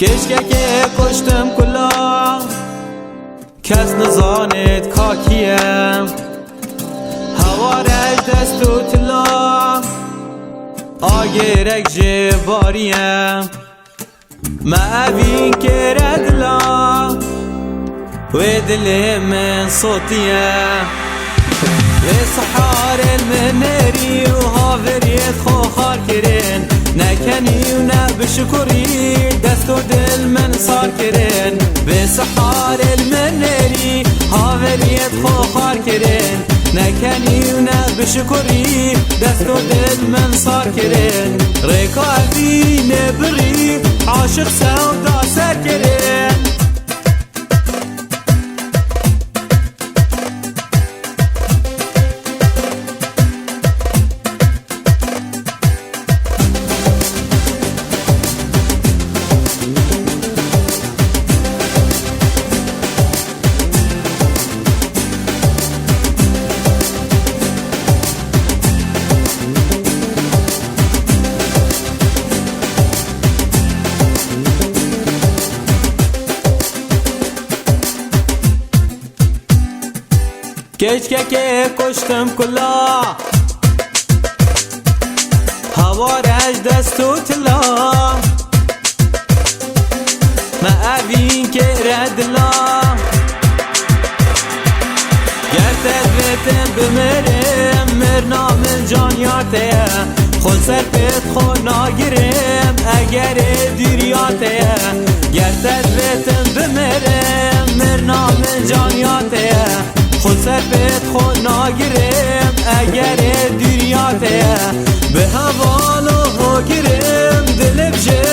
کشکه که کشتم کلا کس نزانید کاکیم هوارش دست و تلا آگرک جباریم معوین که ردلا و دل من صوتیم و سحار المنری و هاوریت خوخار کرن نکنی و نه بشکری دست و دل من صار کرن به سحار المنری هاوریت خوخار کرن نکنی و نه بشکری دست و دل من صار کرن ریکا نبری عاشق سودا سر کرن کشکه که کشتم کلا هوارش دست و تلا معوین که ردلا گرتت بیتم بمرم مرنام جانیاته خود سر پیت خود ناگرم اگر دیریاته گرتت بیتم بمرم مرنام جانیاته خود سر بیت خود ناگرم اگر دیریاته به هوالو گرم دل بشه